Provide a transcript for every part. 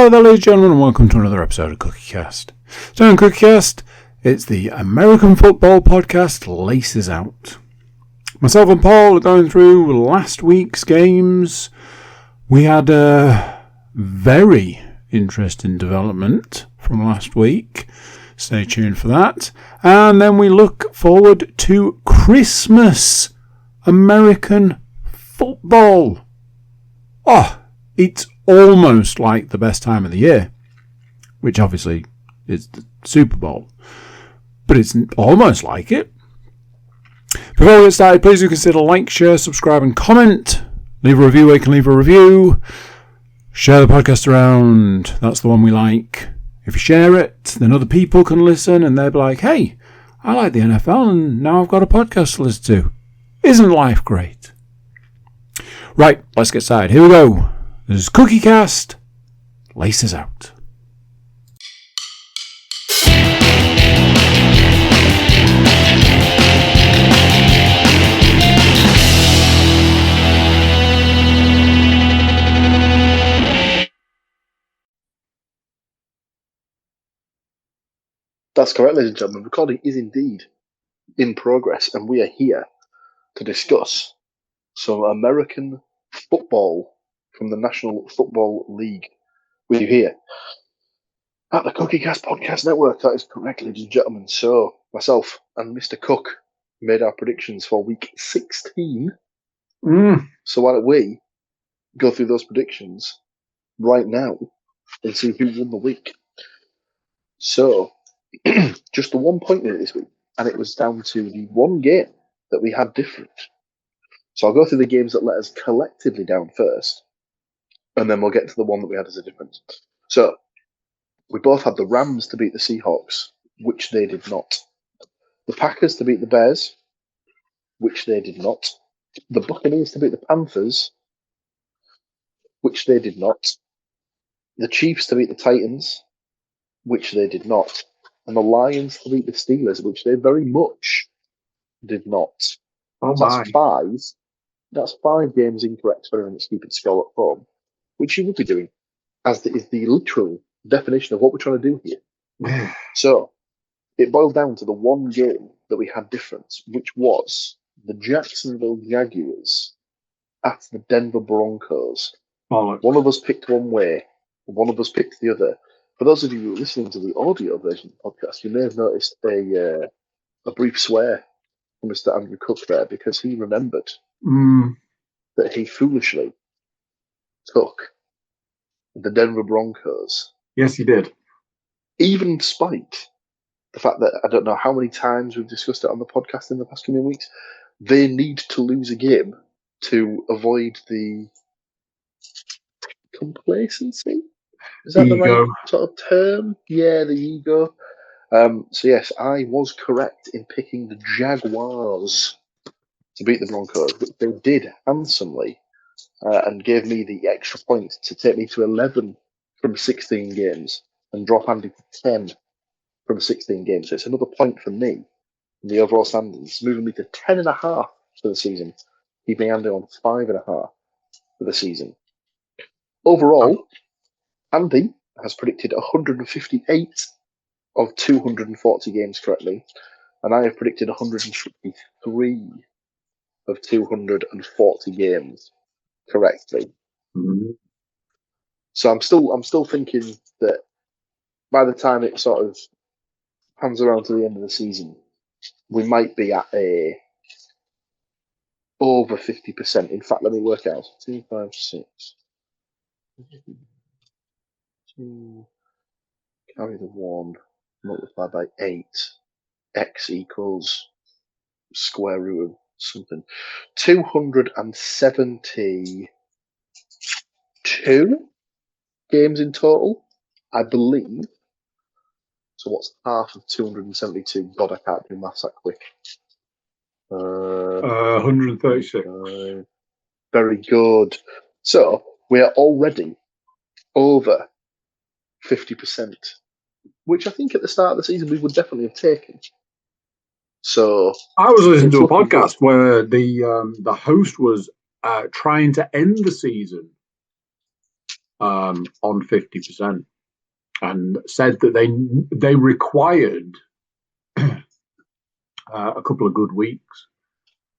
Hello there, ladies and gentlemen, and welcome to another episode of CookieCast. So on CookieCast, it's the American football podcast, Laces Out. Myself and Paul are going through last week's games. We had a very interesting development from last week. Stay tuned for that. And then we look forward to Christmas American football. Oh, it's almost like the best time of the year, which obviously is the Super Bowl, but it's almost like it. Before we get started, please do consider like, share, subscribe and comment. Leave a review where you can leave a review. Share the podcast around. That's the one we like. If you share it, then other people can listen and they'll be like, hey, I like the NFL and now I've got a podcast to listen to. Isn't life great? Right, let's get started. Here we go. This is CookieCast, Laces Out. That's correct, ladies and gentlemen. Recording is indeed in progress, and we are here to discuss some American football from the National Football League with you here at the CookieCast Podcast Network. That is correct, ladies and gentlemen. So, myself and Mr. Cook made our predictions for week 16. So why don't we go through those predictions right now and see who won the week. So, just the 1 point this week, and it was down to the one game that we had different. So I'll go through the games that let us collectively down first, and then we'll get to the one that we had as a difference. So we both had the Rams to beat the Seahawks, which they did not. The Packers to beat the Bears, which they did not. The Buccaneers to beat the Panthers, which they did not. The Chiefs to beat the Titans, which they did not. And the Lions to beat the Steelers, which they very much did not. Oh So my. that's five games incorrect for anyone that's keeping score at home, which you would be doing, as is the literal definition of what we're trying to do here. So it boiled down to the one game that we had difference, which was the Jacksonville Jaguars at the Denver Broncos. Bollocks. One of us picked one way, and one of us picked the other. For those of you who are listening to the audio version of the podcast, you may have noticed a brief swear from Mr. Andrew Cook there, because he remembered that he foolishly took the Denver Broncos. Yes, he did. Even despite the fact that I don't know how many times we've discussed it on the podcast in the past coming weeks, they need to lose a game to avoid the complacency. Is that ego. the right sort of term? Yeah, the ego. So yes, I was correct in picking the Jaguars to beat the Broncos, but they did handsomely and gave me the extra point to take me to 11 from 16 games and drop Andy to 10 from 16 games. So it's another point for me in the overall standings, moving me to 10.5 for the season, keeping Andy on 5.5 for the season. Overall, Andy has predicted 158 of 240 games correctly, and I have predicted 153 of 240 games correctly. Mm-hmm. So I'm still thinking that by the time it sort of pans around to the end of the season, we might be at a over 50%. In fact, let me work out. 2, 5, 6. 2, carry the 1, multiply by 8. X equals square root of something. 272 games in total, I believe. So what's half of 272? God, I can't do maths that quick. 136. Very good. So we are already over 50%, which I think at the start of the season we would definitely have taken. So I was listening to a podcast where the host was trying to end the season on 50%, and said that they required a couple of good weeks.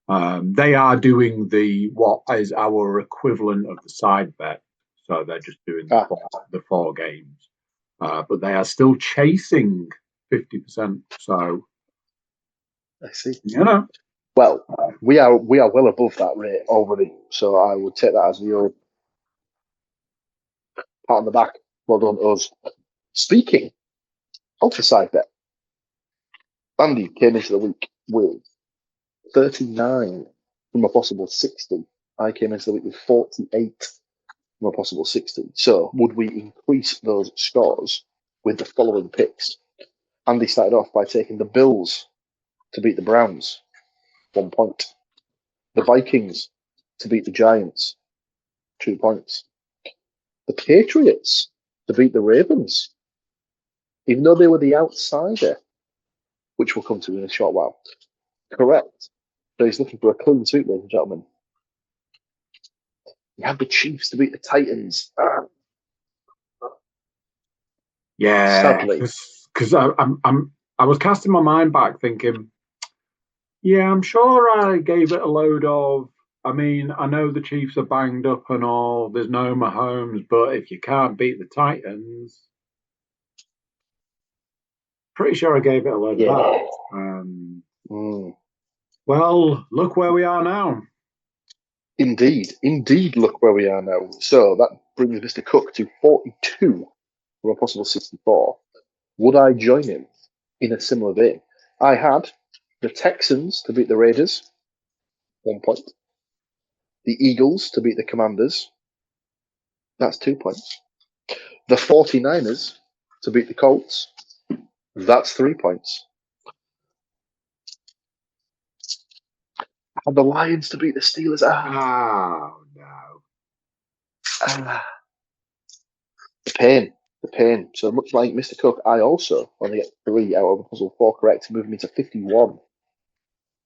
They are doing what is our equivalent of the side bet, so they're just doing the 4 games, but they are still chasing 50%. So I see. Well, we are well above that rate already, so I would take that as your pat on the back. Well done, us. Speaking of the side bet, Andy came into the week with 39 from a possible 60. I came into the week with 48 from a possible 60. So would we increase those scores with the following picks? Andy started off by taking the Bills to beat the Browns, 1 point. The Vikings to beat the Giants, 2 points. The Patriots to beat the Ravens, even though they were the outsider, which we'll come to in a short while. Correct. So he's looking for a clean sweep, ladies and gentlemen. You have the Chiefs to beat the Titans. Yeah, sadly, because I was casting my mind back, thinking, yeah, I'm sure I gave it a load of. I mean, I know the Chiefs are banged up and all. There's no Mahomes, but if you can't beat the Titans, pretty sure I gave it a load of that. Well, look where we are now. Indeed, look where we are now. So that brings Mr. Cook to 42 from a possible 64. Would I join him in a similar vein? I had the Texans to beat the Raiders, 1 point. The Eagles to beat the Commanders, that's 2 points. The 49ers to beat the Colts, that's 3 points. I had the Lions to beat the Steelers. Oh, no. The pain. So much like Mr. Cook, I also only get 3 out of a possible 4 correct, moving me to 51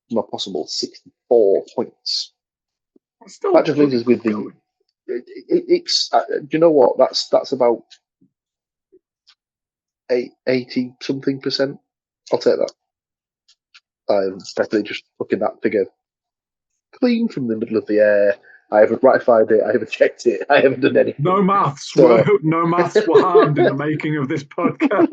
from a possible 64 points. That just leaves us with the. It's do you know what? That's about 80 something percent. I'll take that. I'm definitely just looking that figure clean from the middle of the air. I haven't ratified it. I haven't checked it. I haven't done anything. No maths were harmed in the making of this podcast.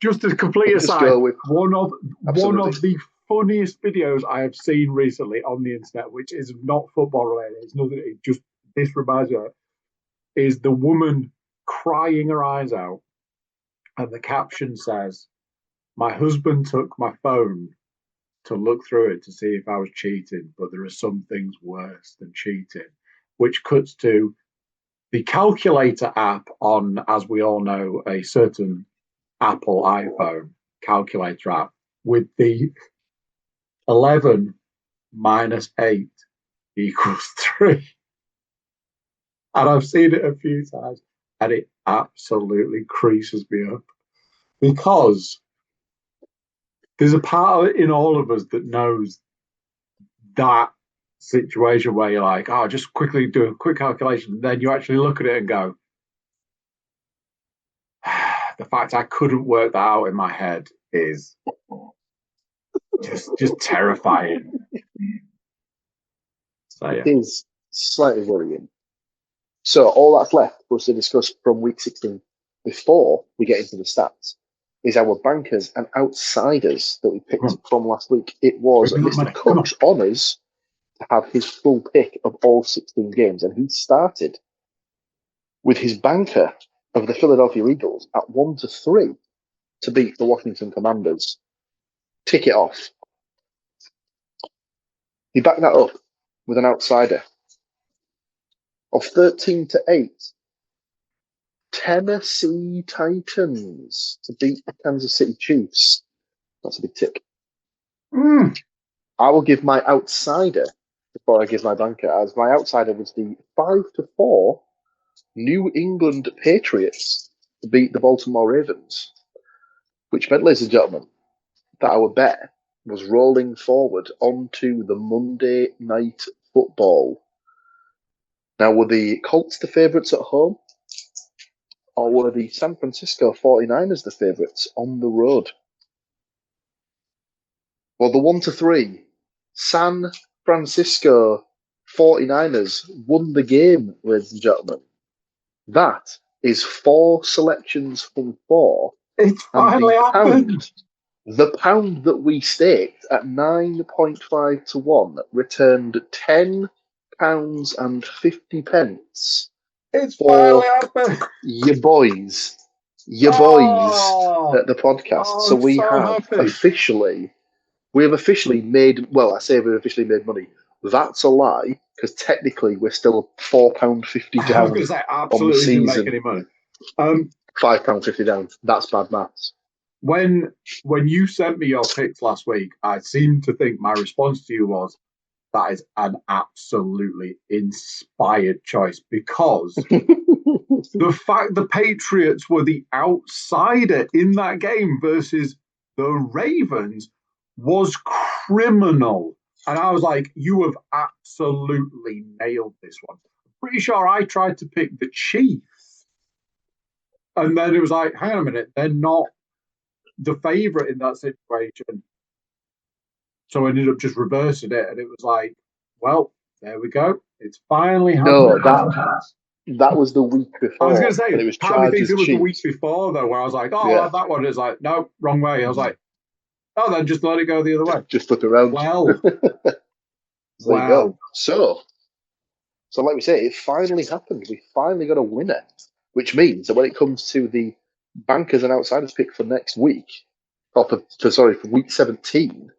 Just a complete aside, one of the funniest videos I have seen recently on the internet, which is not football related, it's nothing. It just this reminds me of it, is the woman crying her eyes out, and the caption says, "My husband took my phone to look through it to see if I was cheating, but there are some things worse than cheating," which cuts to the calculator app on, as we all know, a certain Apple iPhone calculator app with the 11 minus 8 equals 3. And I've seen it a few times, and it absolutely creases me up because there's a part in all of us that knows that situation where you're like, oh, just quickly do a quick calculation. And then you actually look at it and go, the fact I couldn't work that out in my head is just terrifying. So, yeah. It is slightly worrying. So all that's left for us to discuss from week 16 before we get into the stats is our bankers and outsiders that we picked from last week. It was Mr. Cook's honours to have his full pick of all 16 games, and he started with his banker of the Philadelphia Eagles at 1-3 to beat the Washington Commanders. Tick it off. He backed that up with an outsider of 13-8. Tennessee Titans to beat the Kansas City Chiefs. That's a big tick. I will give my outsider before I give my banker, as my outsider was the 5-4 New England Patriots to beat the Baltimore Ravens, which meant, ladies and gentlemen, that our bet was rolling forward onto the Monday Night Football. Now, were the Colts the favourites at home? Or were the San Francisco 49ers the favourites on the road? Well, the 1-3, San Francisco 49ers won the game, ladies and gentlemen. That is 4 selections from 4. It's finally happened. The pound that we staked at 9.5 to 1 returned £10.50. It's finally happened. Your boys at the podcast. So we have officially made, well, I say we've officially made money. That's a lie, because technically we're still £4.50 down. I was going to say, absolutely didn't make any money. £5.50 down. That's bad maths. When you sent me your picks last week, I seemed to think my response to you was, that is an absolutely inspired choice, because the fact the Patriots were the outsider in that game versus the Ravens was criminal. And I was like, you have absolutely nailed this one. I'm pretty sure I tried to pick the Chiefs. And then it was like, hang on a minute, they're not the favourite in that situation. So I ended up just reversing it. And it was like, well, there we go. It's finally happened. No, that was the week before. I was going to say, it was part of me thinks it was the week before, though, where I was like, oh, that one is like, no, wrong way. I was like, oh, then just let it go the other way. Just flip it around. Well, there you go. So like we say, it finally happened. We finally got a winner, which means that when it comes to the bankers and outsiders pick for next week, or for week 17,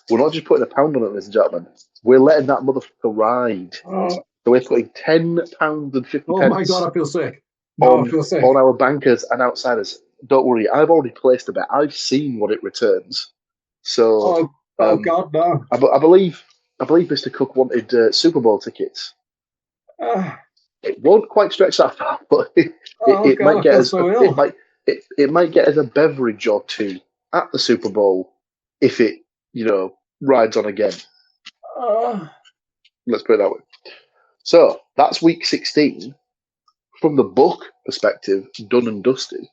we're not just putting a pound on it, ladies and gentlemen. We're letting that motherfucker ride. So we're putting £10.50. Oh my God, I feel sick. I feel sick. On our bankers and outsiders. Don't worry, I've already placed a bet. I've seen what it returns. So, God, no. I believe Mr. Cook wanted Super Bowl tickets. It won't quite stretch that far, but it might get us. It might get us a beverage or two at the Super Bowl if it rides on again. Let's put it that way. So that's week 16. From the book perspective, done and dusted.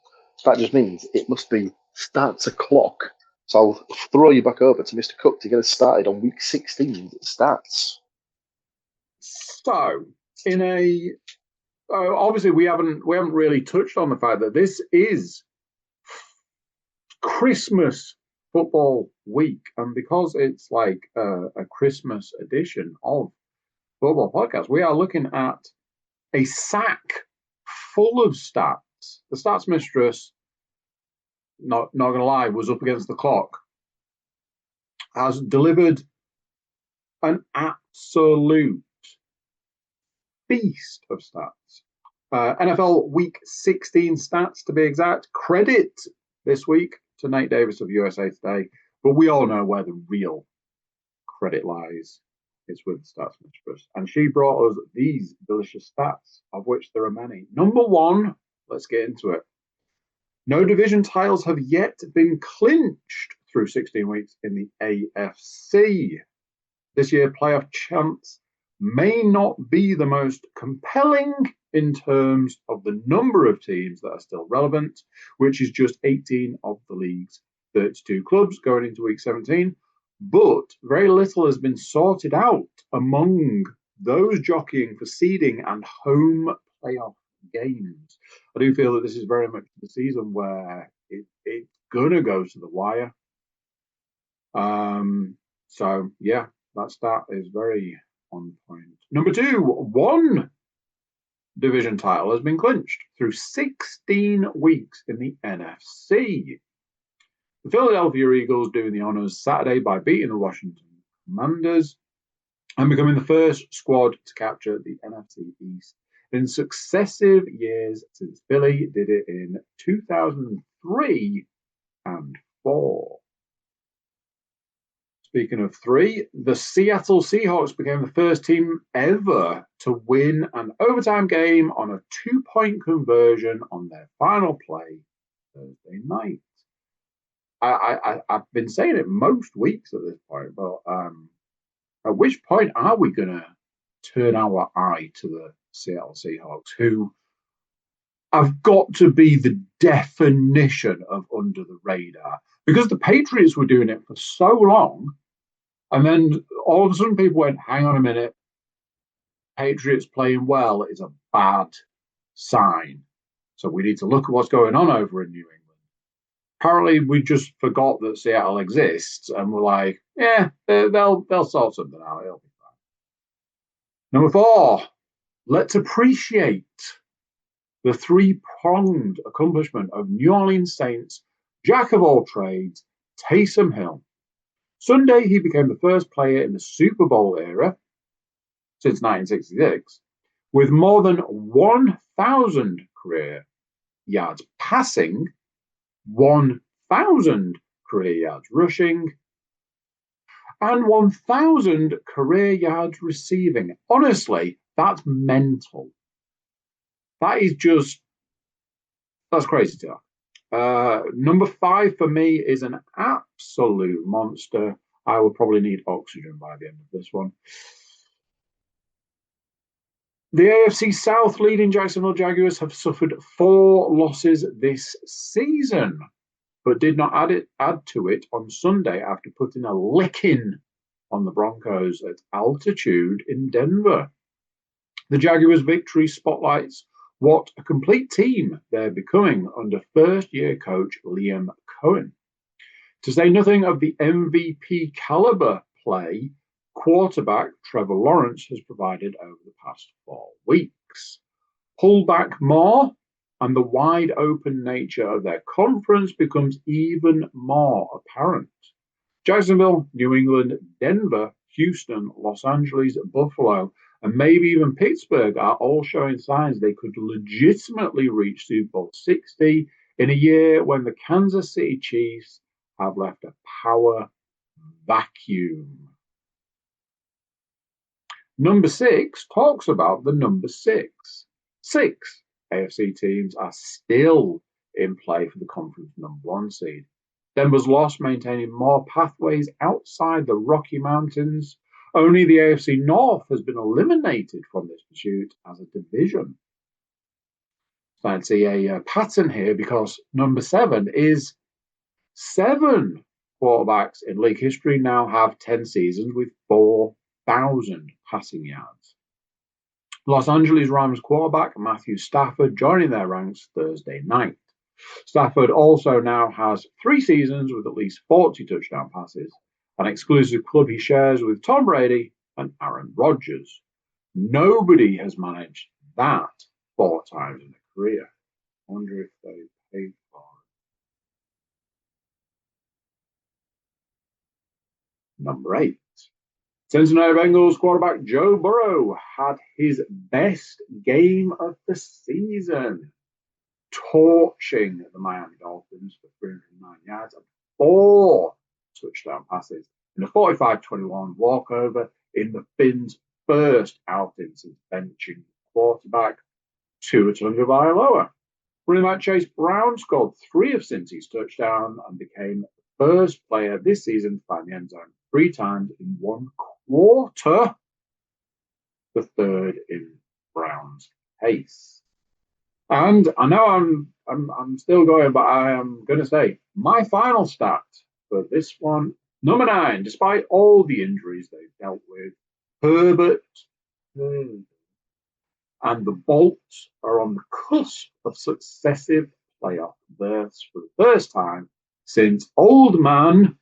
That just means it must be starts a clock. So I'll throw you back over to Mr. Cook to get us started on week 16 stats. So, obviously we haven't really touched on the fact that this is Christmas football week, and because it's like a Christmas edition of Football Podcast, we are looking at a sack full of stats. The stats mistress, not gonna lie, was up against the clock, has delivered an absolute feast of stats. NFL Week 16 stats, to be exact. Credit this week to Nate Davis of USA Today, but we all know where the real credit lies. It's with Stats Mistress. And she brought us these delicious stats, of which there are many. Number one, let's get into it. No division titles have yet been clinched through 16 weeks in the AFC. This year, playoff chance may not be the most compelling in terms of the number of teams that are still relevant, which is just 18 of the league's 32 clubs going into week 17. But very little has been sorted out among those jockeying for seeding and home playoff games. I do feel that this is very much the season where it's going to go to the wire. So, yeah, that stat is very on point. Number two, one division title has been clinched through 16 weeks in the NFC. The Philadelphia Eagles doing the honors Saturday by beating the Washington Commanders and becoming the first squad to capture the NFC East in successive years since Philly did it in 2003 and 4. Speaking of 3, the Seattle Seahawks became the first team ever to win an overtime game on a 2-point conversion on their final play Thursday night. I've been saying it most weeks at this point, but at which point are we going to turn our eye to the Seattle Seahawks, who have got to be the definition of under the radar, because the Patriots were doing it for so long, and then all of a sudden people went, hang on a minute, Patriots playing well is a bad sign. So we need to look at what's going on over in New England. Apparently, we just forgot that Seattle exists, and we're like, yeah, they'll sort something out. It'll be fine. Number 4, let's appreciate the three-pronged accomplishment of New Orleans Saints jack of all trades, Taysom Hill. Sunday, he became the first player in the Super Bowl era since 1966 with more than 1,000 career yards passing, 1,000 career yards rushing, and 1,000 career yards receiving. Honestly, that's mental. That's crazy talk. Number 5 for me is an absolute monster. I will probably need oxygen by the end of this one. The AFC South leading Jacksonville Jaguars have suffered 4 losses this season, but did not add to it on Sunday after putting a licking on the Broncos at altitude in Denver. The Jaguars' victory spotlights what a complete team they're becoming under first-year coach Liam Cohen. To say nothing of the MVP caliber play quarterback Trevor Lawrence has provided over the past 4 weeks. Pull back more, and the wide-open nature of their conference becomes even more apparent. Jacksonville, New England, Denver, Houston, Los Angeles, Buffalo, and maybe even Pittsburgh are all showing signs they could legitimately reach Super Bowl 60 in a year when the Kansas City Chiefs have left a power vacuum. Number 6 talks about the number 6. 6 AFC teams are still in play for the conference number 1 seed. Denver's loss maintaining more pathways outside the Rocky Mountains. Only the AFC North has been eliminated from this pursuit as a division. So I'd see a pattern here, because number 7 is 7 quarterbacks in league history now have 10 seasons with 4,000 passing yards. Los Angeles Rams quarterback Matthew Stafford joining their ranks Thursday night. Stafford also now has 3 seasons with at least 40 touchdown passes, an exclusive club he shares with Tom Brady and Aaron Rodgers. Nobody has managed that 4 times in a career. I wonder if they paid for it. Number 8. Cincinnati Bengals quarterback Joe Burrow had his best game of the season, torching the Miami Dolphins for 309 yards and 4 touchdown passes in a 45-21 walkover in the Finns' first outing since benching quarterback Tua Tagovailoa. Running back Chase Brown scored 3 of Cincy's touchdowns and became the first player this season to find the end zone 3 times in 1 quarter, the 3rd in Brown's case. And I know I'm still going, but I am going to say my final stat for this one, number 9, despite all the injuries they've dealt with, Herbert and the Bolts are on the cusp of successive playoff berths for the first time since old man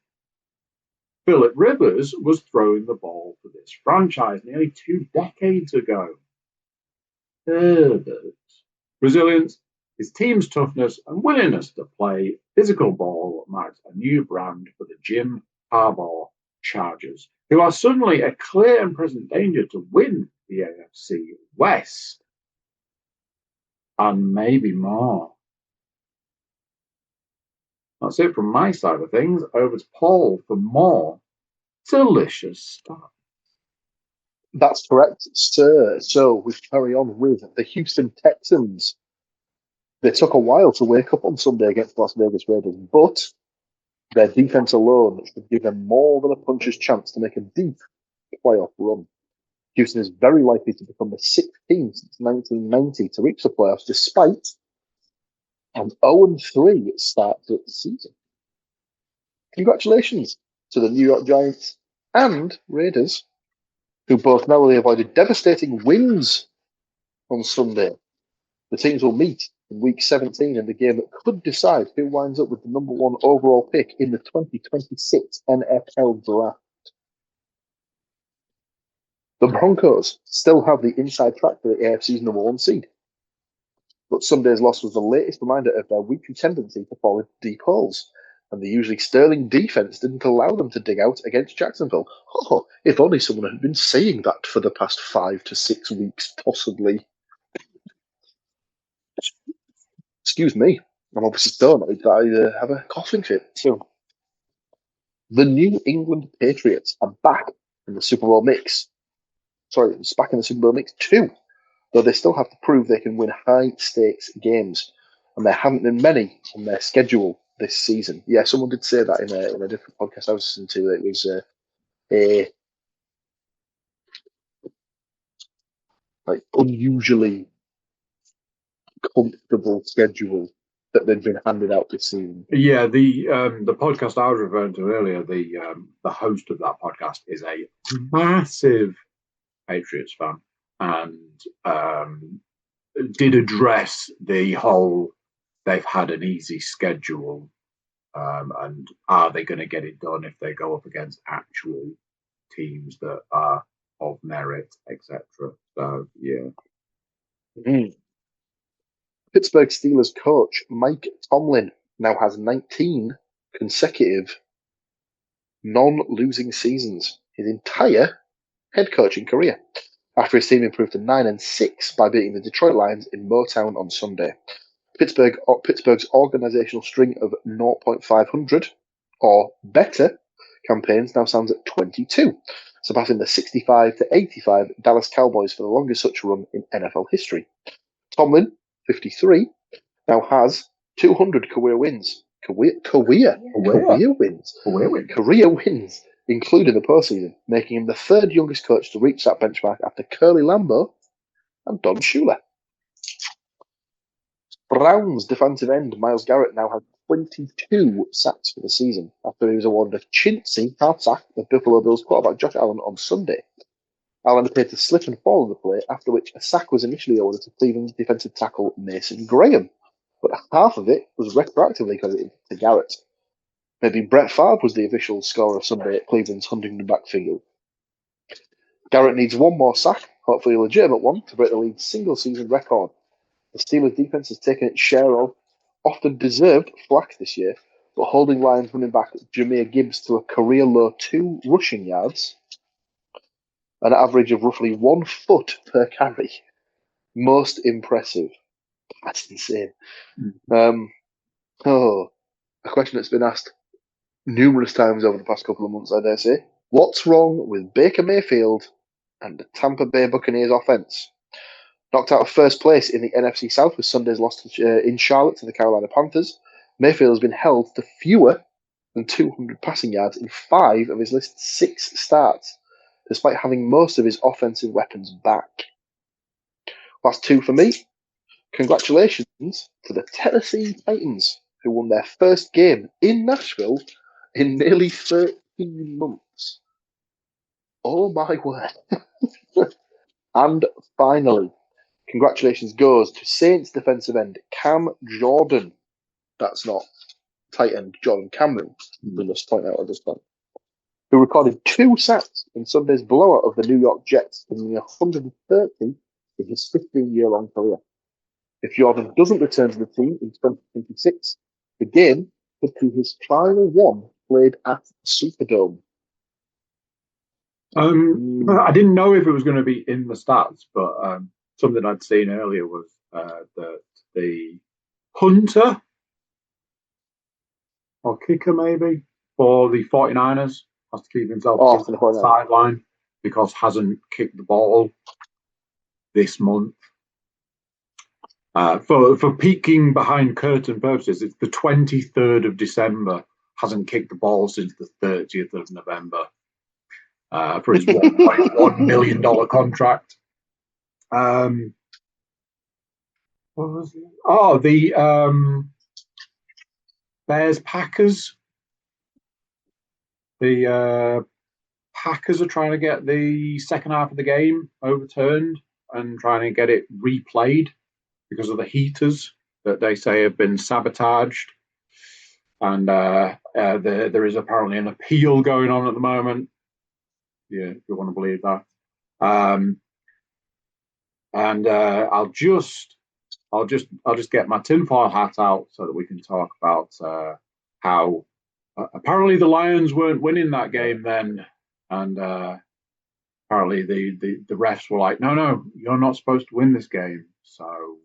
Philip Rivers was throwing the ball for this franchise nearly 2 decades ago. Herbert's resilience, his team's toughness and willingness to play physical ball marks a new brand for the Jim Harbaugh Chargers, who are suddenly a clear and present danger to win the AFC West. And maybe more. That's it from my side of things. Over to Paul for more delicious stuff. That's correct, sir. So we carry on with the Houston Texans. They took a while to wake up on Sunday against Las Vegas Raiders, but their defense alone should give them more than a puncher's chance to make a deep playoff run. Houston is very likely to become the 6th team since 1990 to reach the playoffs, despite an 0-3 start to the season. Congratulations to the New York Giants and Raiders, who both narrowly avoided devastating wins on Sunday. The teams will meet in Week 17 in the game that could decide who winds up with the number 1 overall pick in the 2026 NFL Draft. The Broncos still have the inside track for the AFC's number 1 seed, but Sunday's loss was the latest reminder of their weekly tendency to fall into deep holes, and the usually sterling defense didn't allow them to dig out against Jacksonville. Oh, if only someone had been saying that for the past 5 to 6 weeks, possibly. Excuse me, I'm obviously stoned. I have a coughing fit. So, the New England Patriots are back in the Super Bowl mix. Sorry, it's back in the Super Bowl mix too, though they still have to prove they can win high-stakes games, and there haven't been many on their schedule this season. Yeah, someone did say that in a different podcast I was listening to. That it was a unusually comfortable schedule that they've been handed out this season. Yeah, the podcast I was referring to earlier, the host of that podcast is a massive Patriots fan, and did address the whole they've had an easy schedule, and are they going to get it done if they go up against actual teams that are of merit, etc. So yeah. Mm. Pittsburgh Steelers coach Mike Tomlin now has 19 consecutive non-losing seasons, his entire head coaching career, after his team improved to 9-6 by beating the Detroit Lions in Motown on Sunday. Pittsburgh's organizational string of 0.500 or better campaigns now stands at 22, surpassing the 65-85 Dallas Cowboys for the longest such run in NFL history. Tomlin, 53, now has 200 career wins, including the postseason, making him the 3rd youngest coach to reach that benchmark after Curly Lambeau and Don Shula. Browns defensive end Myles Garrett now has 22 sacks for the season after he was awarded a chintzy half sack of Buffalo Bills quarterback Josh Allen on Sunday. Allen appeared to slip and fall on the play, after which a sack was initially awarded to Cleveland's defensive tackle Mason Graham, but half of it was retroactively credited to Garrett. Maybe Brett Favre was the official scorer of Sunday at Cleveland's Huntington backfield. Garrett needs one more sack, hopefully a legitimate one, to break the league's single-season record. The Steelers' defense has taken its share of often deserved flack this year, but holding Lions running back Jahmyr Gibbs to a career-low 2 rushing yards, an average of roughly 1 foot per carry. Most impressive. That's insane. A question that's been asked numerous times over the past couple of months, I dare say. What's wrong with Baker Mayfield and the Tampa Bay Buccaneers offense? Knocked out of first place in the NFC South with Sunday's loss in Charlotte to the Carolina Panthers, Mayfield has been held to fewer than 200 passing yards in 5 of his list 6 starts, despite having most of his offensive weapons back. Last 2 for me. Congratulations to the Tennessee Titans, who won their first game in Nashville in nearly 13 months. Oh my word. And finally, congratulations goes to Saints defensive end Cam Jordan. That's not tight end Jordan Cameron, we must point out at this point, who recorded 2 sacks in Sunday's blowout of the New York Jets, winning 130 in his 15-year-long career. If Jordan doesn't return to the team in 2026, the game could be his final one played at the Superdome. I didn't know if it was going to be in the stats, but something I'd seen earlier was that the punter or kicker maybe for the 49ers has to keep himself on the sideline because hasn't kicked the ball this month. For peeking behind curtain purposes, it's the 23rd of December, hasn't kicked the ball since the 30th of November. for his $1.1 million contract. What was it? Oh, the Bears Packers. The Packers are trying to get the second half of the game overturned and trying to get it replayed because of the heaters that they say have been sabotaged. And there is apparently an appeal going on at the moment. Yeah, if you want to believe that. And I'll just get my tinfoil hat out so that we can talk about how apparently the Lions weren't winning that game then, and apparently the refs were like, no, you're not supposed to win this game. So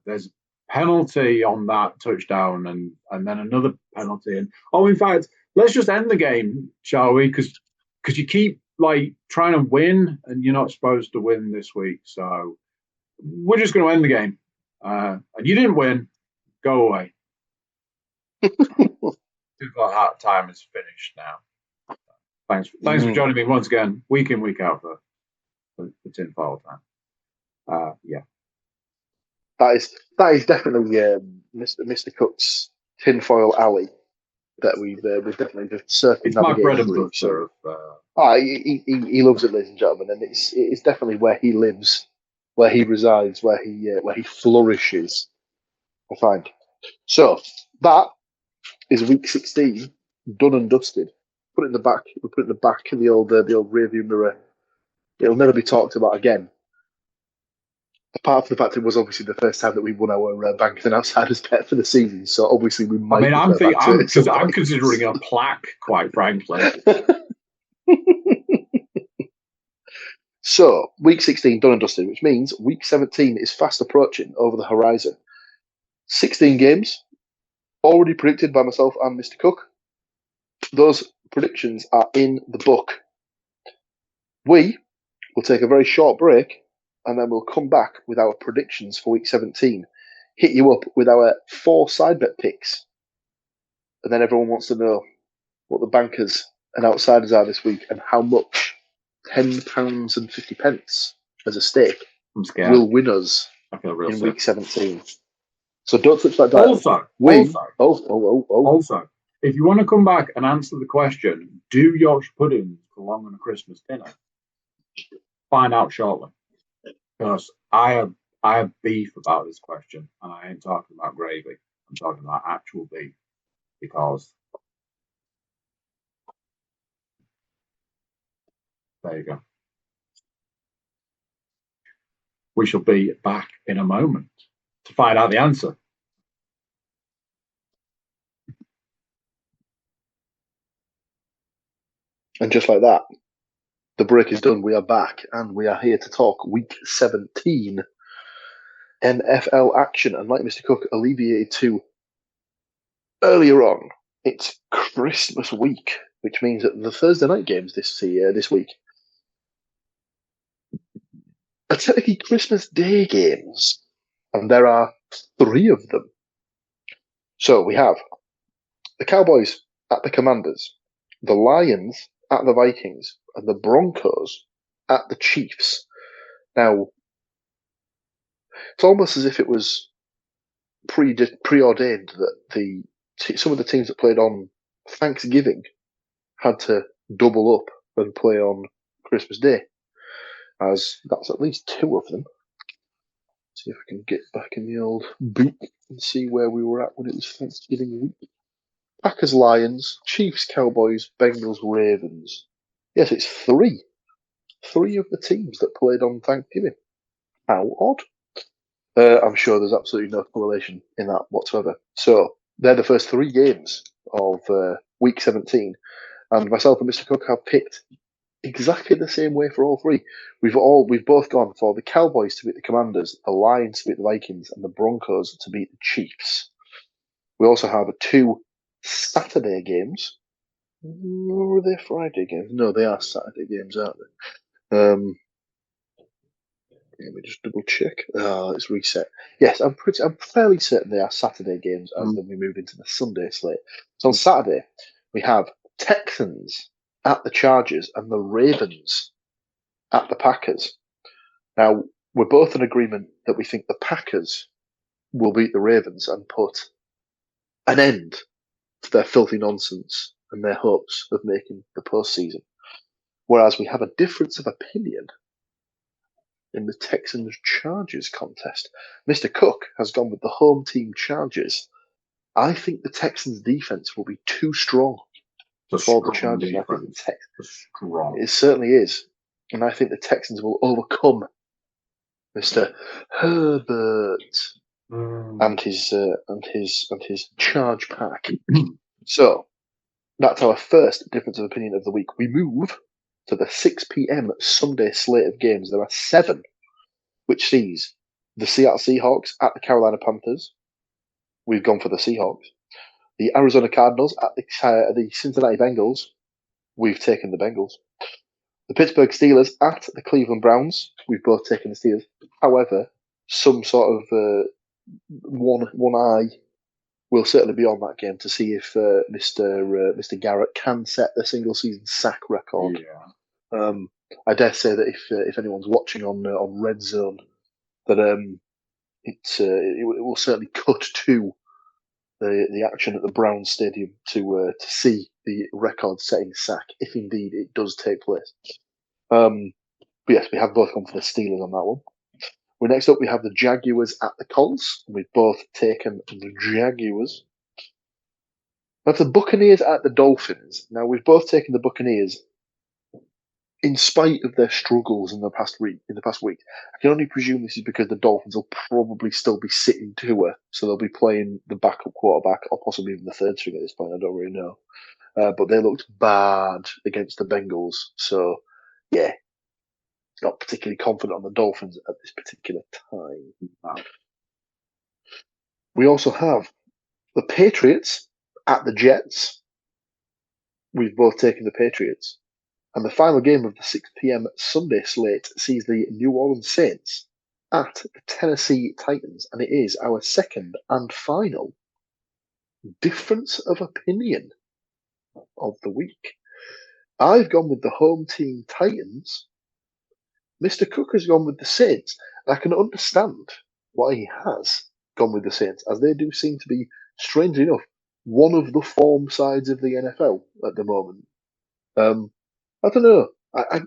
there's a penalty on that touchdown, and then another penalty, and in fact, let's just end the game, shall we? Because you keep like trying to win, and you're not supposed to win this week. So we're just going to end the game. And you didn't win. Go away. Time is finished now. Thanks for joining me once again, week in, week out for tinfoil time. Yeah. That is definitely Mr. Cook's tinfoil alley that we've definitely just circling my bread and butter. He loves it, ladies and gentlemen, and it's definitely where he lives, where he resides, where he flourishes. I find. So that is week 16 done and dusted. Put it in the back. We put it in the back of the old rearview mirror. It'll never be talked about again. Apart from the fact it was obviously the first time that we won our Bankers and Outsiders bet for the season, so obviously we might. I'm considering a plaque, quite frankly. So week 16 done and dusted, which means week 17 is fast approaching over the horizon. 16 games already predicted by myself and Mr. Cook. Those predictions are in the book. We will take a very short break, and then we'll come back with our predictions for week 17. Hit you up with our 4 side bet picks. And then everyone wants to know what the Bankers and Outsiders are this week and how much £10.50 as a stake will win us in week 17. So don't touch that dial. Also, if you want to come back and answer the question, do Yorkshire puddings belong on a Christmas dinner? Find out shortly. Because I have beef about this question, and I ain't talking about gravy. I'm talking about actual beef. Because there you go. We shall be back in a moment to find out the answer. And just like that, the break is done. We are back, and we are here to talk week 17 NFL action. And like Mr. Cook alleviated to earlier on, it's Christmas week, which means that the Thursday night games this week are technically Christmas Day games, and there are 3 of them. So we have the Cowboys at the Commanders, the Lions at the Vikings, and the Broncos at the Chiefs. Now, it's almost as if it was preordained that some of the teams that played on Thanksgiving had to double up and play on Christmas Day, as that's at least 2 of them. See if we can get back in the old book and see where we were at when it was Thanksgiving week. Packers, Lions, Chiefs, Cowboys, Bengals, Ravens. Yes, it's 3. 3 of the teams that played on Thanksgiving. How odd. I'm sure there's absolutely no correlation in that whatsoever. So they're the first 3 games of week 17. And myself and Mr. Cook have picked exactly the same way for all 3. We've both gone for the Cowboys to beat the Commanders, the Lions to beat the Vikings, and the Broncos to beat the Chiefs. We also have 2 Saturday games. Or are they Friday games? No, they are Saturday games, aren't they? Let me just double check. It's reset. Yes, I'm fairly certain they are Saturday games as then we move into the Sunday slate. So on Saturday, we have Texans at the Chargers and the Ravens at the Packers. Now, we're both in agreement that we think the Packers will beat the Ravens and put an end to their filthy nonsense and their hopes of making the postseason. Whereas we have a difference of opinion in the Texans-Chargers contest. Mr. Cook has gone with the home team Chargers. I think the Texans' defense will be too strong for the Chargers. I think it certainly is. And I think the Texans will overcome Mr. Herbert and his charge pack. So that's our first difference of opinion of the week. We move to the 6 p.m. Sunday slate of games. There are 7, which sees the Seattle Seahawks at the Carolina Panthers. We've gone for the Seahawks. The Arizona Cardinals at the Cincinnati Bengals. We've taken the Bengals. The Pittsburgh Steelers at the Cleveland Browns. We've both taken the Steelers. However, some sort of one eye will certainly be on that game to see if Mr. Garrett can set the single season sack record. Yeah. I dare say that if anyone's watching on Red Zone, that it will certainly cut to the action at the Browns Stadium to see the record-setting sack, if indeed it does take place. But yes, we have both gone for the Steelers on that one. Next up, we have the Jaguars at the Colts. We've both taken the Jaguars. That's the Buccaneers at the Dolphins. Now, we've both taken the Buccaneers in spite of their struggles in the past week. I can only presume this is because the Dolphins will probably still be sitting Tua, so they'll be playing the backup quarterback or possibly even the third string at this point. I don't really know. But they looked bad against the Bengals. So, yeah, not particularly confident on the Dolphins at this particular time. Wow. We also have the Patriots at the Jets. We've both taken the Patriots. And the final game of the 6 p.m. Sunday slate sees the New Orleans Saints at the Tennessee Titans. And it is our second and final difference of opinion of the week. I've gone with the home team Titans. Mr. Cook has gone with the Saints. And I can understand why he has gone with the Saints, as they do seem to be, strangely enough, one of the form sides of the NFL at the moment. I don't know. I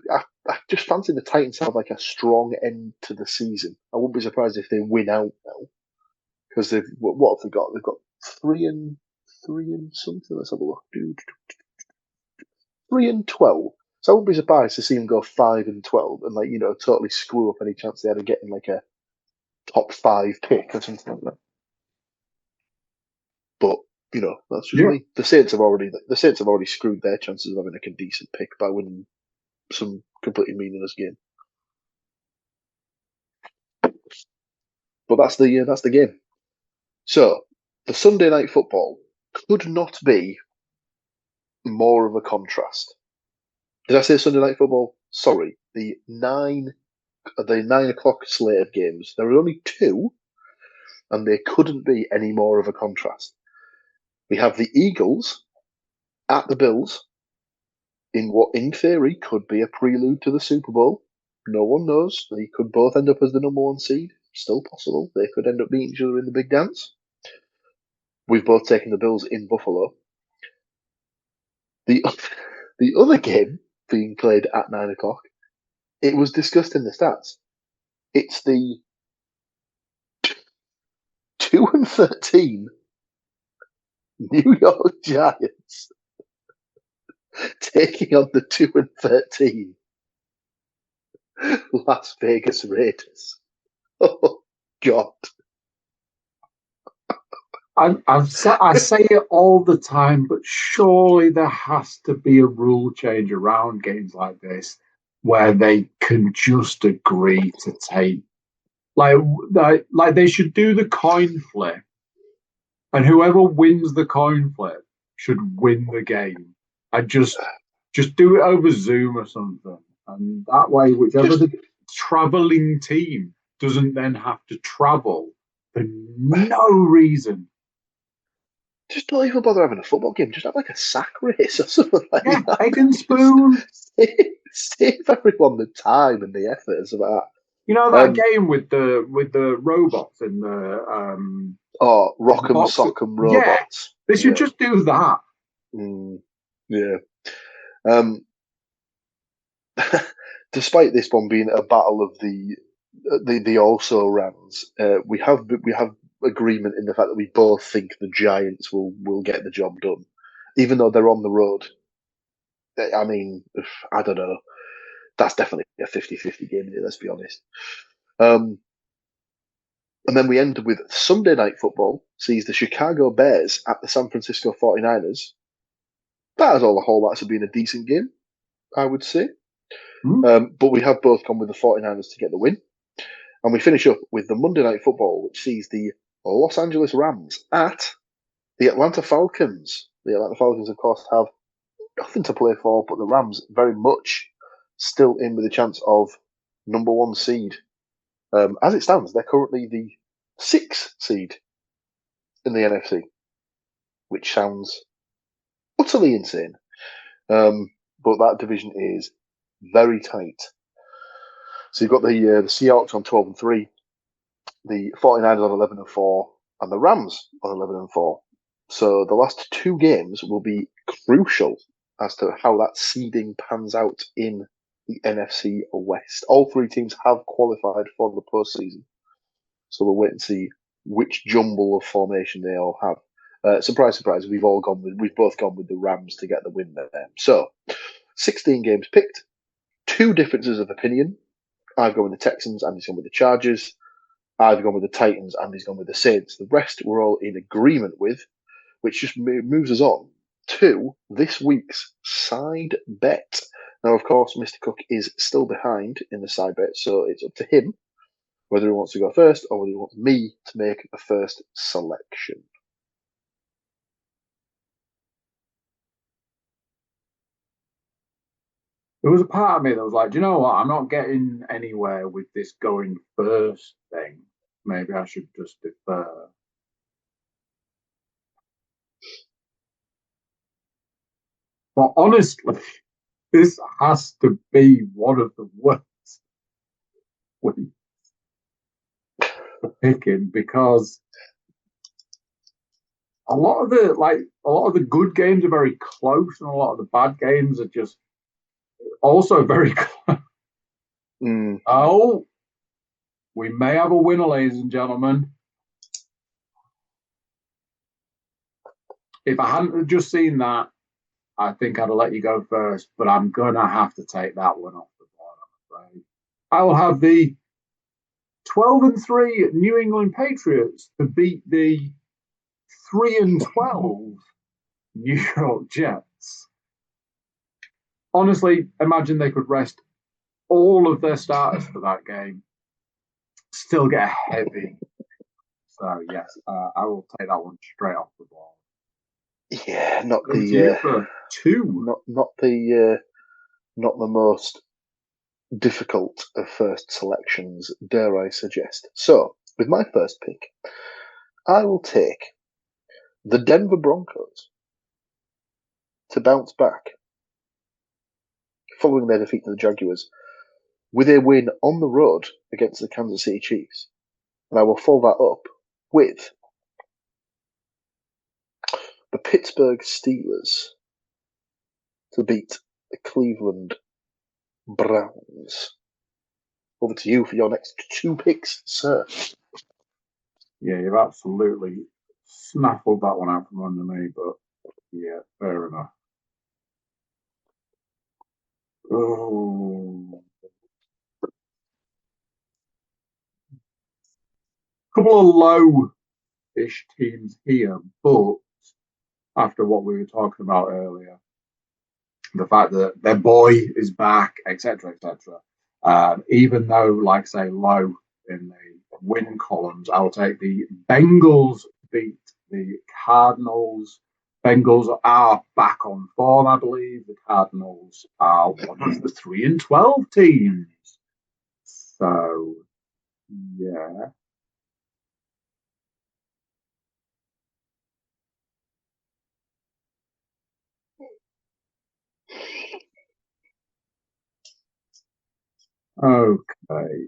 just fancy the Titans have like a strong end to the season. I wouldn't be surprised if they win out now, because what have they got? They've got 3 and something. Let's have a look. 3-12. So I wouldn't be surprised to see them go 5-12 and totally screw up any chance they had of getting like a top 5 pick or something like that. But that's just me. The Saints have already screwed their chances of having like a decent pick by winning some completely meaningless game. But that's the game. So the Sunday night football could not be more of a contrast. Did I say Sunday night football? Sorry, the 9 o'clock slate of games. There are only 2, and they couldn't be any more of a contrast. We have the Eagles at the Bills in what, in theory, could be a prelude to the Super Bowl. No one knows. They could both end up as the number 1 seed. Still possible. They could end up beating each other in the big dance. We've both taken the Bills in Buffalo. The other game being played at 9 o'clock, it was discussed in the stats. It's the 2-13 New York Giants taking on the 2-13 Las Vegas Raiders. Oh, God. I say it all the time, but surely there has to be a rule change around games like this where they can just agree to take, like they should do the coin flip, and whoever wins the coin flip should win the game. And just do it over Zoom or something, and that way, whichever the traveling team doesn't then have to travel for no reason. Just don't even bother having a football game. Just have like a sack race or something like that. Egg and spoon. Save everyone the time and the effort and stuff like that. You know that game with the robots in the Rock'em Sock'em Robots. They should just do that. Yeah. Despite this one being a battle of the also rans, we have agreement in the fact that we both think the Giants will get the job done, even though they're on the road. I mean, I don't know. That's definitely a 50-50 game, let's be honest. And then we end with Sunday Night Football sees the Chicago Bears at the San Francisco 49ers. That has all the hallmarks of being a decent game, I would say. But we have both gone with the 49ers to get the win. And we finish up with the Monday Night Football, which sees the Los Angeles Rams at the Atlanta Falcons. The Atlanta Falcons, of course, have nothing to play for, but the Rams very much still in with a chance of number 1 seed. As it stands, they're currently the 6th seed in the NFC, which sounds utterly insane. But that division is very tight. So you've got the Seahawks on 12-3, the 49ers on 11-4, and the Rams on 11-4. So the last 2 games will be crucial as to how that seeding pans out in the NFC West. All 3 teams have qualified for the postseason, so we'll wait and see which jumble of formation they all have. Surprise, surprise, we've both gone with the Rams to get the win there. So 16 games picked, 2 differences of opinion. I've gone with the Texans, Andy's gone with the Chargers. I've gone with the Titans, Andy's gone with the Saints. The rest we're all in agreement with, which just moves us on to this week's side bet. Now, of course, Mr. Cook is still behind in the side bet, so it's up to him whether he wants to go first or whether he wants me to make the first selection. There was a part of me that was like, do you know what? I'm not getting anywhere with this going first thing. Maybe I should just defer. But honestly, this has to be one of the worst weeks for picking, because a lot of the good games are very close, and a lot of the bad games are just also very close. Oh, we may have a winner, ladies and gentlemen. If I hadn't just seen that, I think I'd have let you go first, but I'm going to have to take that one off the board, I'm afraid. I will have the 12-3 New England Patriots to beat the 3-12 New York Jets. Honestly, imagine they could rest all of their starters for that game, still get a heavy. So yes, I will take that one straight off the board. Yeah, not for 2. Not the most difficult of first selections, dare I suggest. So, with my first pick, I will take the Denver Broncos to bounce back following their defeat to the Jaguars with a win on the road against the Kansas City Chiefs. And I will follow that up with the Pittsburgh Steelers to beat the Cleveland Browns. Over to you for your next 2 picks, sir. Yeah, you've absolutely snaffled that one out from under me, but yeah, fair enough. Oh. Couple of low-ish teams here, but after what we were talking about earlier, the fact that their boy is back, etc., etc. Even though, like say, low in the win columns, I'll take the Bengals beat the Cardinals. Bengals are back on form, I believe. The Cardinals are one of the 3-12 teams. So, yeah. Okay.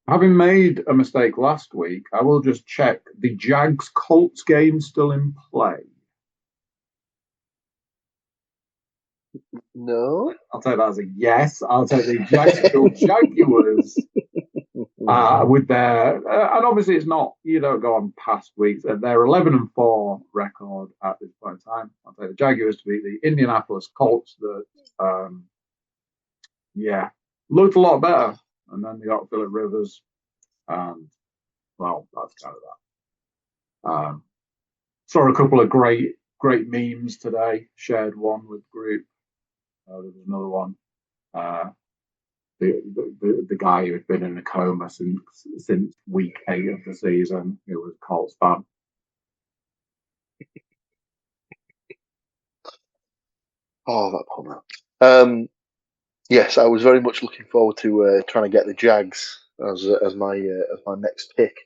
Having made a mistake last week, I will just check the Jags Colts game still in play. No. I'll take that as a yes. I'll take the Jacksonville Jaguars with their and obviously it's not, you don't go on past weeks. They're 11-4 record at this point in time. I'll take the Jaguars to beat the Indianapolis Colts that looked a lot better. And then they got Phillip Rivers. And, well, that's kind of that. Saw a couple of great memes today. Shared one with the group. There was another one. The guy who had been in a coma since week 8 of the season, who was a Colts fan. Oh, that poor man. Yes, I was very much looking forward to trying to get the Jags as my next pick.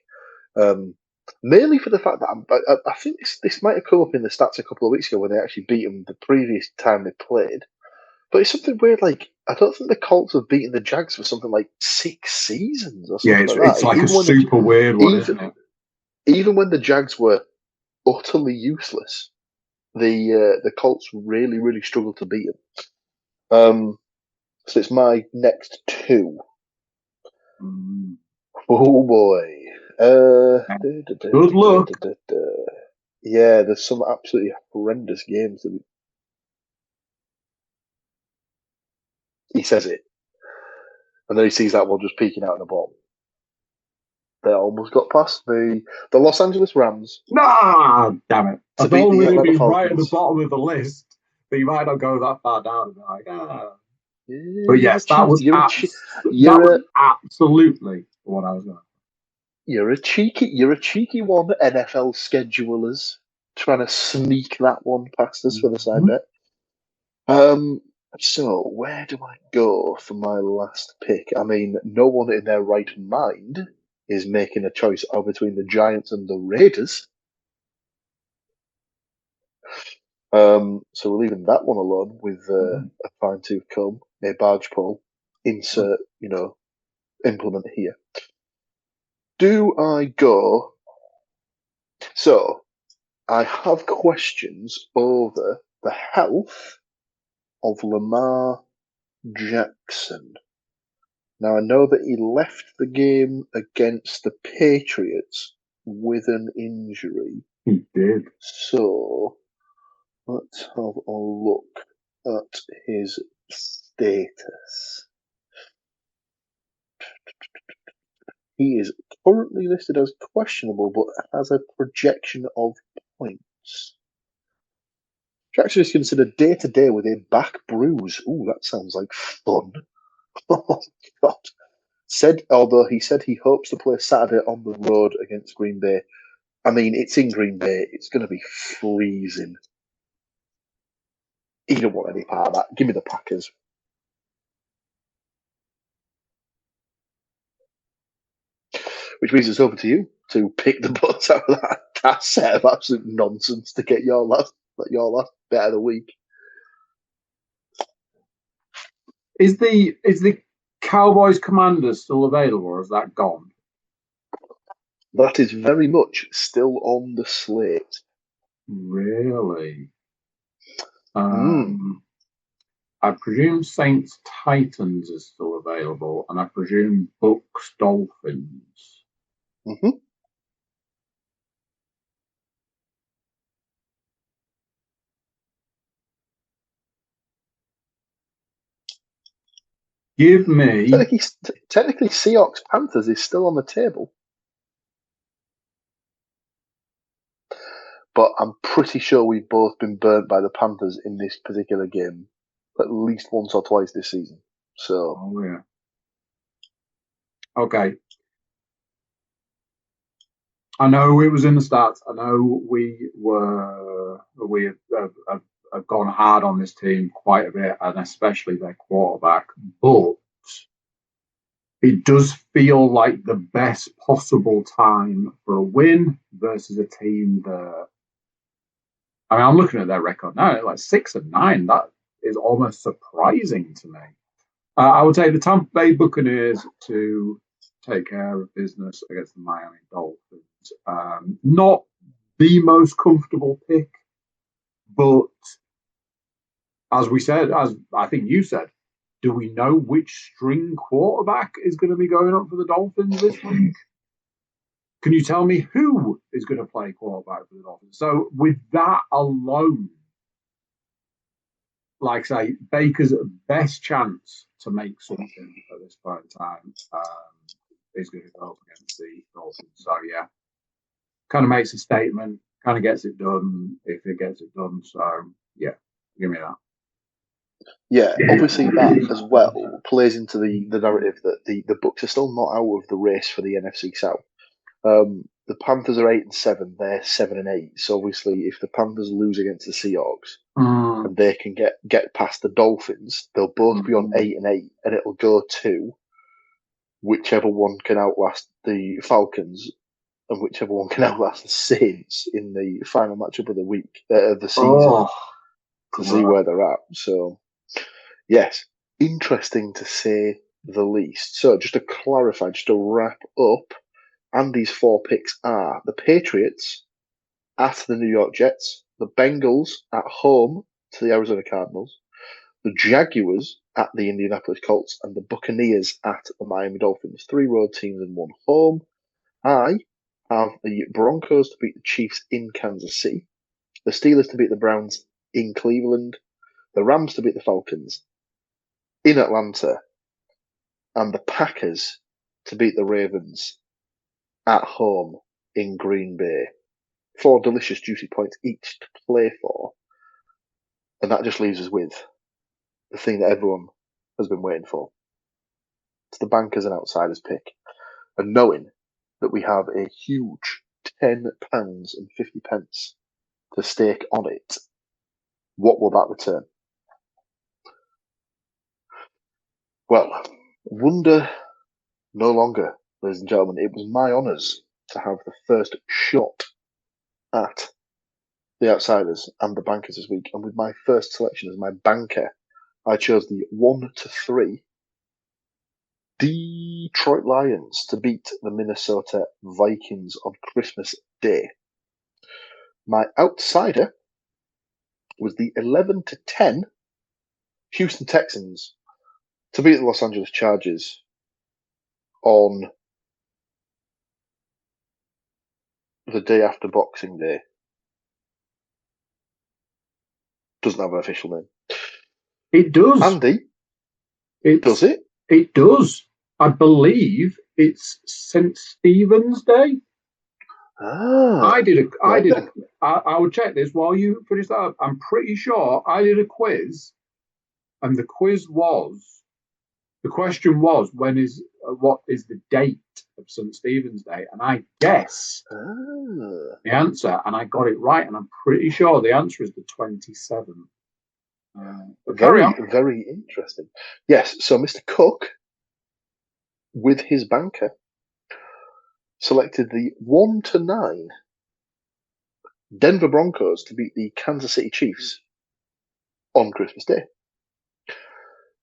Mainly for the fact that I think this might have come up in the stats a couple of weeks ago when they actually beat them the previous time they played. But it's something weird, like, I don't think the Colts have beaten the Jags for something like 6 seasons or something like that. It's like even a super weird one, isn't it? Even when the Jags were utterly useless, the Colts really, really struggled to beat them. So it's my next 2. Oh boy. Good luck. Yeah, there's some absolutely horrendous games. He says it. And then he sees that one just peeking out in the bottom. They almost got past the Los Angeles Rams. Nah, damn it. I thought it would be right at the Falcons. bottom of the list, but you might not go that far down and be like, Yeah, but yes, that was absolutely what I was going. You're a cheeky one, NFL schedulers, trying to sneak that one past us for the side bet. So where do I go for my last pick? I mean, no one in their right mind is making a choice between the Giants and the Raiders. So we're leaving that one alone with a fine-tooth comb, a barge pole, insert, implement here. Do I go? So I have questions over the health of Lamar Jackson. Now, I know that he left the game against the Patriots with an injury. He did. So let's have a look at his status. He is currently listed as questionable, but has a projection of points. Jackson is considered day-to-day with a back bruise. Ooh, that sounds like fun. Oh, God. Although he said he hopes to play Saturday on the road against Green Bay. I mean, it's in Green Bay. It's going to be freezing. He don't want any part of that. Give me the Packers. Which means it's over to you to pick the butts out of that set of absolute nonsense to get your last bet of the week. Is the Cowboys Commanders still available, or is that gone? That is very much still on the slate. Really? I presume Saints Titans is still available, and I presume Bucks Dolphins. Mm-hmm. Give me. Technically, Seahawks Panthers is still on the table. But I'm pretty sure we've both been burnt by the Panthers in this particular game at least once or twice this season. So. Oh, yeah. Okay. I know it was in the stats. I know we have gone hard on this team quite a bit, and especially their quarterback. But it does feel like the best possible time for a win versus a team that. I mean, I'm looking at their record now, like 6-9. is almost surprising to me. I would take the Tampa Bay Buccaneers to take care of business against the Miami Dolphins. Not the most comfortable pick, but as we said, as I think you said, do we know which string quarterback is going to be going up for the Dolphins this week? Can you tell me who is going to play quarterback for the Dolphins? So with that alone, like I say, Baker's best chance to make something at this point in time is going to go up against the Dolphins. So yeah, kind of makes a statement, kind of gets it done if it gets it done. So yeah, give me that. Yeah, obviously that as well plays into the narrative that the Bucs are still not out of the race for the NFC South. The Panthers are 8-7; they're 7-8. So obviously, if the Panthers lose against the Seahawks and they can get past the Dolphins, they'll both be on 8-8, and it'll go to whichever one can outlast the Falcons and whichever one can outlast the Saints in the final matchup of the week of the season to see where they're at. So, yes, interesting to say the least. So, just to clarify, just to wrap up. Andy's 4 picks are the Patriots at the New York Jets, the Bengals at home to the Arizona Cardinals, the Jaguars at the Indianapolis Colts, and the Buccaneers at the Miami Dolphins. 3 road teams and 1 home. I have the Broncos to beat the Chiefs in Kansas City, the Steelers to beat the Browns in Cleveland, the Rams to beat the Falcons in Atlanta, and the Packers to beat the Ravens at home in Green Bay. 4 delicious, juicy points each to play for. And that just leaves us with the thing that everyone has been waiting for. It's the bankers and outsiders pick. And knowing that we have a huge £10.50 to stake on it, what will that return? Well, wonder no longer, ladies and gentlemen. It was my honours to have the first shot at the outsiders and the bankers this week. And with my first selection as my banker, I chose the 1-3 Detroit Lions to beat the Minnesota Vikings on Christmas Day. My outsider was the 11-10 Houston Texans to beat the Los Angeles Chargers on the day after Boxing Day. Doesn't have an official name. It does. Andy, does it? It does. I believe it's St. Stephen's Day. I would check this while you finish that up. I'm pretty sure I did a quiz, and the question was, what is the date of St. Stephen's Day? And I guessed the answer, and I got it right, and I'm pretty sure the answer is the 27th. Very interesting. Yes, so Mr. Cook, with his banker, selected the 1-9 Denver Broncos to beat the Kansas City Chiefs on Christmas Day.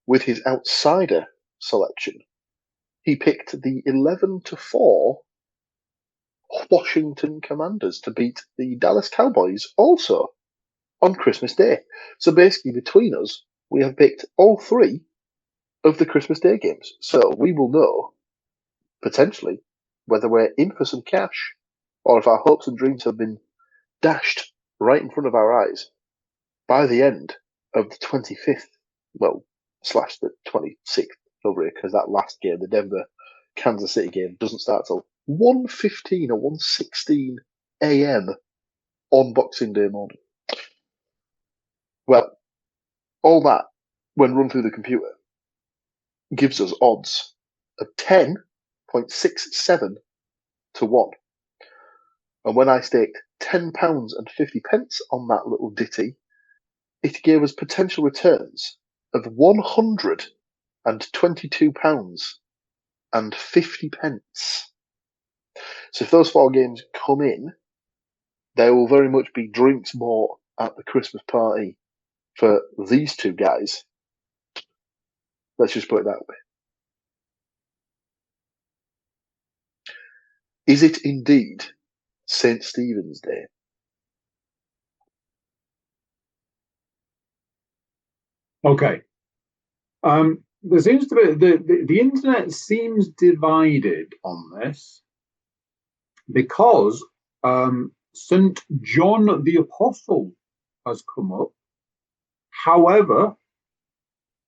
With his outsider selection, he picked the 11-4 Washington Commanders to beat the Dallas Cowboys also on Christmas Day. So basically, between us, we have picked all 3 of the Christmas Day games. So we will know, potentially, whether we're in for some cash or if our hopes and dreams have been dashed right in front of our eyes by the end of the 25th, / the 26th over here, because that last game, the Denver-Kansas City game, doesn't start till 1:15 or 1:16 a.m. on Boxing Day morning. Well, all that, when run through the computer, gives us odds of 10.67 to 1. And when I staked £10.50 on that little ditty, it gave us potential returns of £122.50. So if those 4 games come in, there will very much be drinks more at the Christmas party for these two guys. Let's just put it that way. Is it indeed St. Stephen's Day? Okay. There seems to be the internet seems divided on this because St. John the Apostle has come up. However,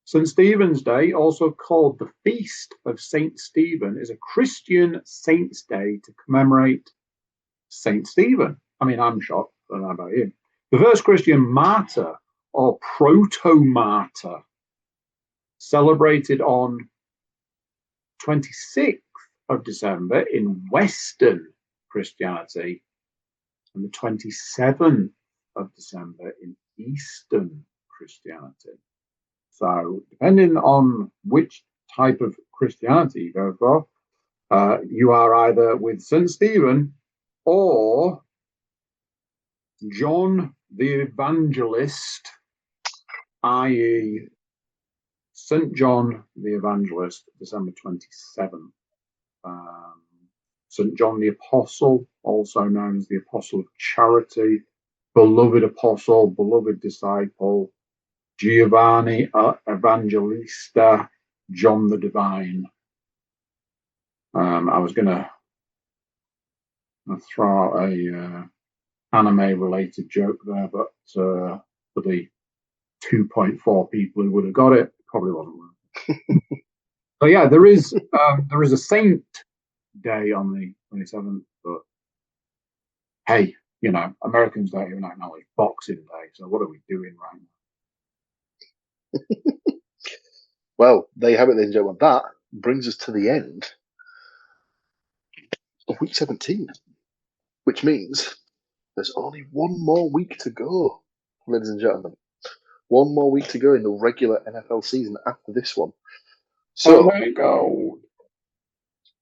St. Stephen's Day, also called the Feast of St. Stephen, is a Christian saint's day to commemorate St. Stephen. I mean, I'm shocked. I don't know about you. The first Christian martyr or proto-martyr, celebrated on 26th of December in Western Christianity and the 27th of December in Eastern Christianity. So depending on which type of Christianity you go for, you are either with St. Stephen or John the Evangelist, i.e. St. John the Evangelist, December 27th. St. John the Apostle, also known as the Apostle of Charity, beloved apostle, beloved disciple, Giovanni Evangelista, John the Divine. I was going to throw out a anime-related joke there, but for the 2.4 people who would have got it, probably wasn't worth. So yeah, there is a saint day on the 27th, but hey, you know, Americans don't even acknowledge Boxing Day, so what are we doing right now? Well, there you have it, ladies and gentlemen. That brings us to the end of week 17, which means there's only one more week to go, ladies and gentlemen. One more week to go in the regular NFL season after this one. So, there you go.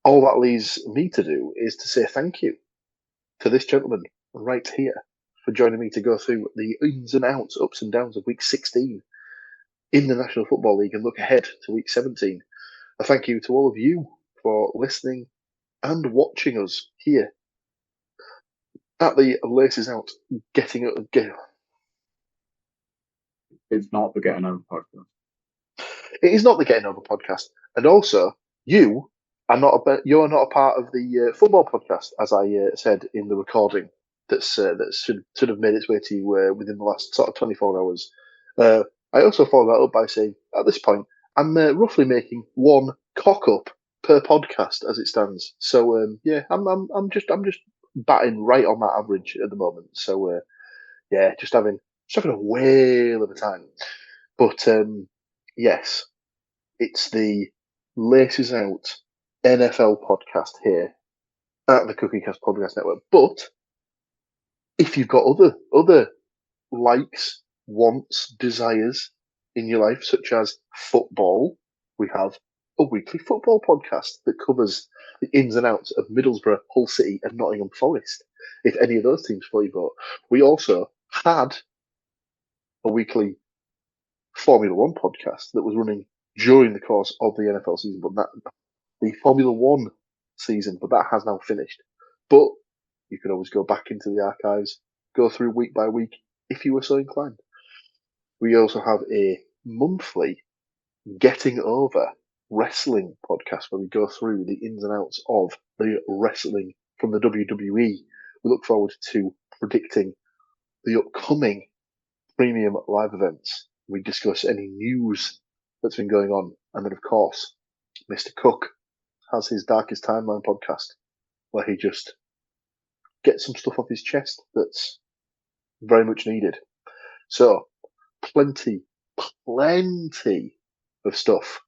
All that leaves me to do is to say thank you to this gentleman right here for joining me to go through the ins and outs, ups and downs of week 16 in the National Football League and look ahead to week 17. A thank you to all of you for listening and watching us here at the Laces Out Getting It's not the Getting Over podcast. It is not the Getting Over podcast, and also you are not a part of the football podcast, as I said in the recording that should have made its way to you within the last sort of 24 hours. I also followed that up by saying at this point I'm roughly making one cock up per podcast as it stands. So yeah, I'm just batting right on that average at the moment. So yeah, just having a whale of a time. But yes, it's the Laces Out NFL podcast here at the CookieCast Podcast Network. But if you've got other likes, wants, desires in your life, such as football, we have a weekly football podcast that covers the ins and outs of Middlesbrough, Hull City, and Nottingham Forest. If any of those teams play vote, we also had a weekly Formula One podcast that was running during the course of the NFL season, but the Formula One season, but that has now finished. But you can always go back into the archives, go through week by week if you were so inclined. We also have a monthly Getting Over wrestling podcast where we go through the ins and outs of the wrestling from the WWE. We look forward to predicting the upcoming premium live events. We discuss any news that's been going on. And then, of course, Mr. Cook has his Darkest Timeline podcast where he just gets some stuff off his chest that's very much needed. So, plenty of stuff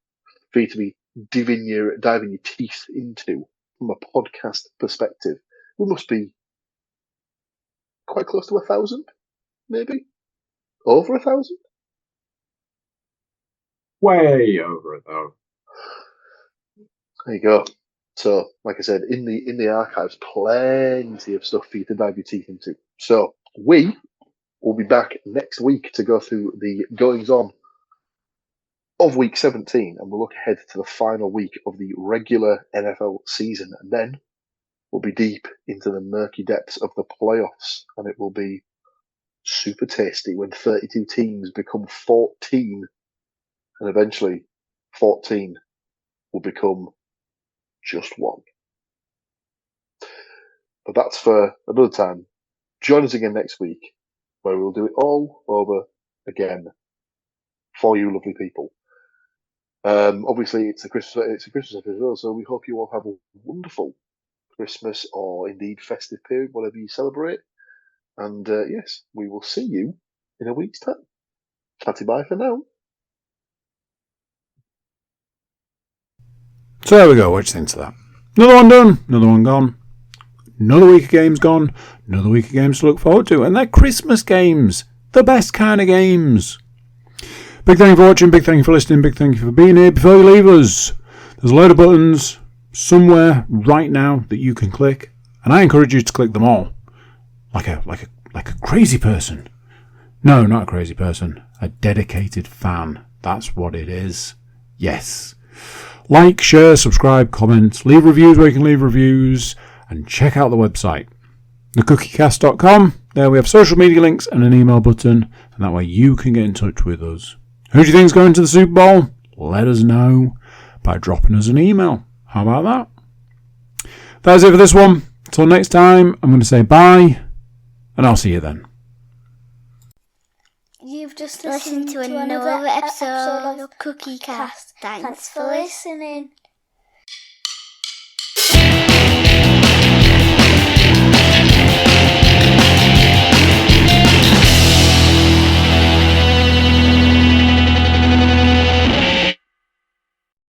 for you to be diving your teeth into from a podcast perspective. We must be quite close to 1,000, maybe over 1,000. Way over 1,000. There you go. So, like I said, in the archives, plenty of stuff for you to dive your teeth into. So, we we'll be back next week to go through the goings-on of Week 17, and we'll look ahead to the final week of the regular NFL season. And then we'll be deep into the murky depths of the playoffs, and it will be super tasty when 32 teams become 14, and eventually 14 will become just one. But that's for another time. Join us again next week, where we'll do it all over again for you lovely people. Obviously, it's a Christmas episode, so we hope you all have a wonderful Christmas or indeed festive period, whatever you celebrate. And yes, we will see you in a week's time. Chatty bye for now. So there we go. What do you think to that? Another one done. Another one gone. Another week of games gone. Another week of games to look forward to. And they're Christmas games. The best kind of games. Big thank you for watching. Big thank you for listening. Big thank you for being here. Before you leave us, there's a load of buttons somewhere right now that you can click. And I encourage you to click them all. Like a crazy person. No, not a crazy person. A dedicated fan. That's what it is. Yes. Like, share, subscribe, comment, leave reviews where you can leave reviews, and check out the website, thecookiecast.com. There we have social media links and an email button, and that way you can get in touch with us. Who do you think is going to the Super Bowl? Let us know by dropping us an email. How about that? That's it for this one. Until next time, I'm going to say bye, and I'll see you then. You've just listened to another episode of Cookie Cast. Thanks for listening.